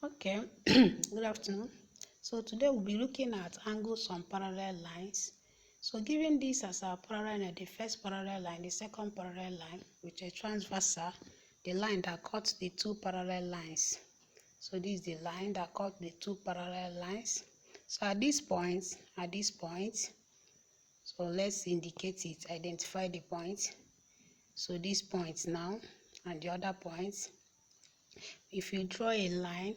Okay, good afternoon. So today we'll be looking at angles on parallel lines. So given this as our parallel line, the first parallel line, the second parallel line with a transversal, the line that cuts the two parallel lines. So this is the line that cuts the two parallel lines. So at this point, so let's indicate it, identify the point. So this point now and the other point. If you draw a line,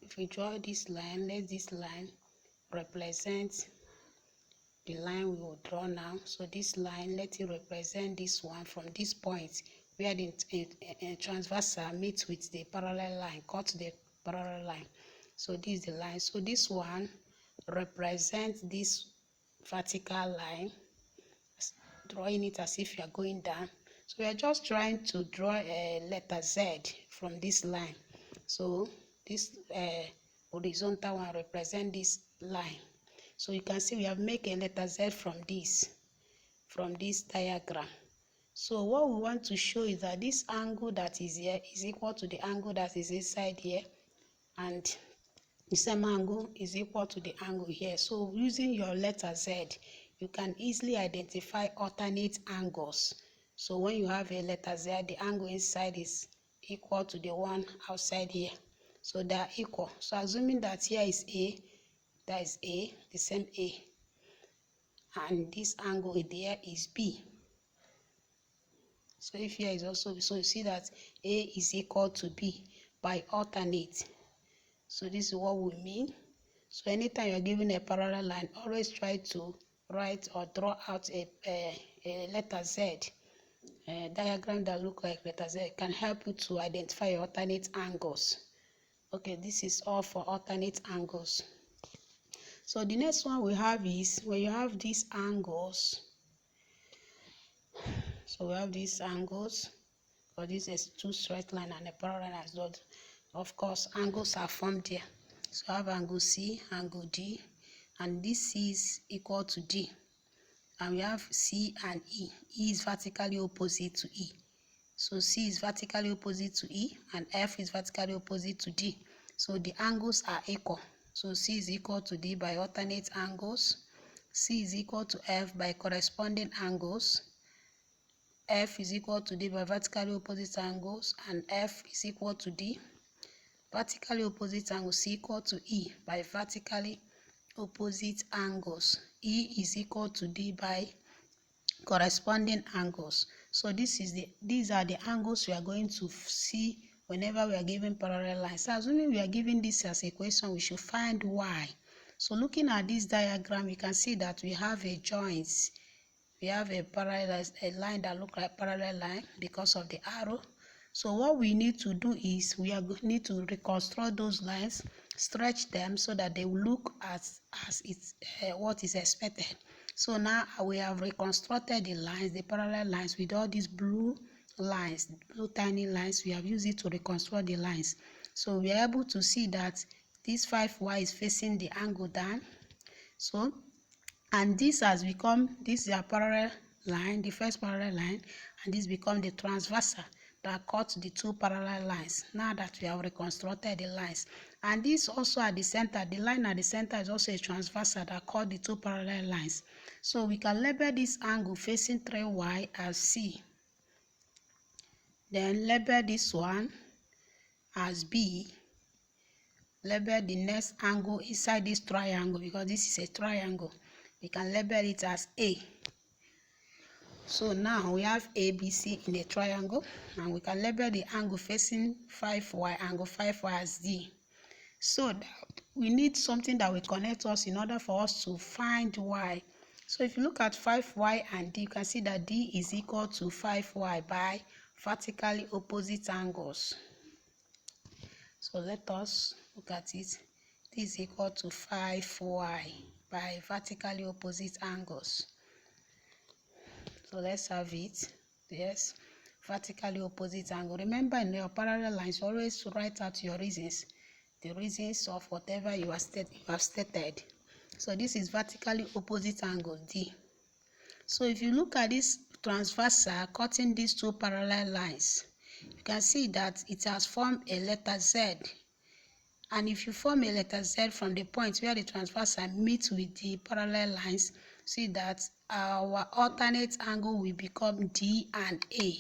if we draw this line, let this line represent the line we will draw now. So this line, let it represent this one from this point where the transversal meets with the parallel line, cut the parallel line. So this is the line. So this one represents this vertical line, drawing it as if you are going down. So we are just trying to draw a letter Z from this line. So this horizontal one represents this line. So you can see we have made a letter Z from this diagram. So what we want to show is that this angle that is here is equal to the angle that is inside here, and the same angle is equal to the angle here. So using your letter Z, you can easily identify alternate angles. So when you have a letter Z, the angle inside is equal to the one outside here. So they are equal. So assuming that here is A, that is A, the same A, and this angle there is B. So if here is also, so you see that A is equal to B by alternate. So this is what we mean. So anytime you're given a parallel line, always try to write or draw out a letter Z. A diagram that looks like letter Z can help you to identify your alternate angles. Okay, this is all for alternate angles. So the next one we have is when you have these angles. So we have these angles, or this is two straight line and a parallel line as well. Of course, angles are formed here. So I have angle C, angle D, and this C is equal to D. And we have C and E. E is vertically opposite to E. So C is vertically opposite to E, and F is vertically opposite to D. So the angles are equal. So C is equal to D by alternate angles. C is equal to F by corresponding angles. F is equal to D by vertically opposite angles, and F is equal to D. Vertically opposite angles is equal to E by vertically opposite angles. E is equal to D by corresponding angles. So these are the angles we are going to see whenever we are given parallel lines. So assuming we are given this as a question, we should find Y. So looking at this diagram, you can see that we have a joint. We have a line that looks like parallel line because of the arrow. So what we need to do is we need to reconstruct those lines, stretch them so that they will look as it's what is expected. So now we have reconstructed the lines, the parallel lines, with all these blue lines, blue tiny lines. We have used it to reconstruct the lines. So we are able to see that this 5Y is facing the angle down. So, and this has become, this is a parallel line, the first parallel line, and this become the transversal that cuts the two parallel lines. Now that we have reconstructed the lines, and this also at the center, the line at the center is also a transversal that cuts the two parallel lines. So we can label this angle facing 3Y as C. Then label this one as B. Label the next angle inside this triangle, because this is a triangle. We can label it as A. So now we have ABC in a triangle, and we can label the angle facing 5Y, angle 5Y, as D. So we need something that will connect us in order for us to find Y. So if you look at 5Y and D, you can see that D is equal to 5Y by vertically opposite angles. So let us look at it. D is equal to 5Y by vertically opposite angles. So let's have it. Yes, vertically opposite angle. Remember, in your parallel lines, always write out your reasons, the reasons of whatever you have stated. So this is vertically opposite angle D. So if you look at this transversal cutting these two parallel lines, you can see that it has formed a letter Z. And if you form a letter Z from the point where the transversal meets with the parallel lines, see that our alternate angle will become D and A.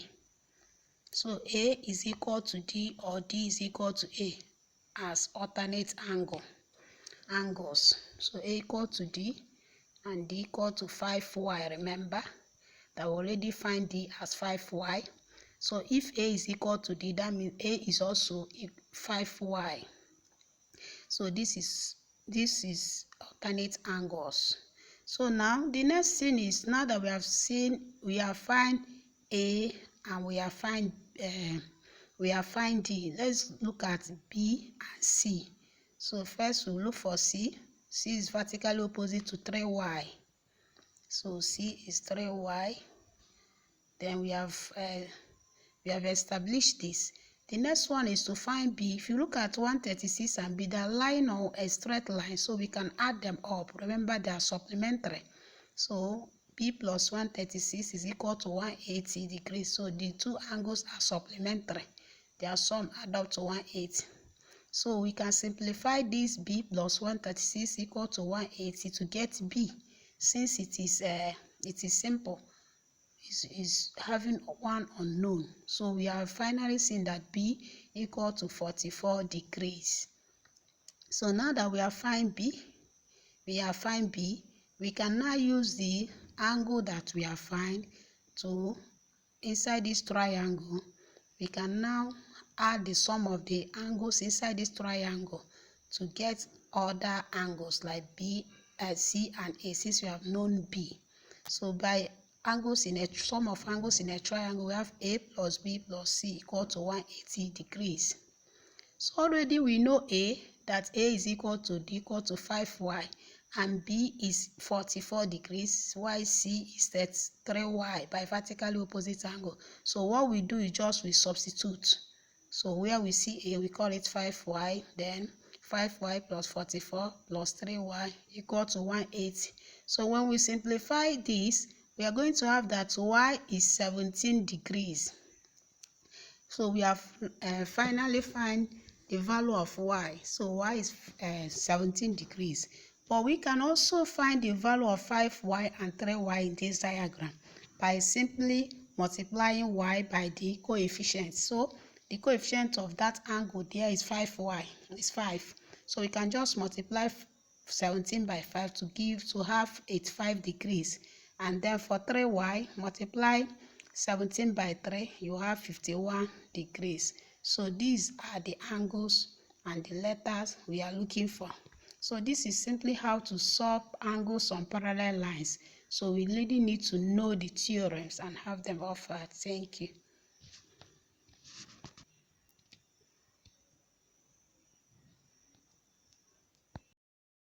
So A is equal to D or D is equal to A as alternate angles. So A equal to D and D equal to 5y. Remember that we already find D as 5y. So if A is equal to D, that means A is also 5y. So this is alternate angles. So now the next thing is, now that we have find A and we have find D, let's look at B and C. So first we'll look for C. C is vertically opposite to 3y. So C is 3y. Then we have established this. The next one is to find B. If you look at 136 and B, they're lying on a straight line, so we can add them up. Remember, they are supplementary. So B plus 136 is equal to 180 degrees. So the two angles are supplementary. Their sum add up to 180. So we can simplify this B plus 136 equal to 180 to get B, since it is simple. Is having one unknown. So we have finally seen that B equal to 44 degrees. So now that we have found B, we can now use the angle that we have found to inside this triangle. We can now add the sum of the angles inside this triangle to get other angles like B, C and A, since we have known B. So by sum of angles in a triangle, we have A plus B plus C equal to 180 degrees. So already we know that A is equal to D equal to 5y, and B is 44 degrees, while C is 3y by vertically opposite angle. So what we do is just we substitute. So where we see A, we call it 5y, then 5y plus 44 plus 3y equal to 180. So when we simplify this, we are going to have that y is 17 degrees. So we have finally find the value of y. So y is 17 degrees. But we can also find the value of 5y and 3y in this diagram by simply multiplying y by the coefficient. So the coefficient of that angle there is 5y, is 5. So we can just multiply 17 by 5 to have 85 degrees. And then for 3y, multiply 17 by 3, you have 51 degrees. So these are the angles and the letters we are looking for. So this is simply how to solve angles on parallel lines. So we really need to know the theorems and have them offered. Thank you.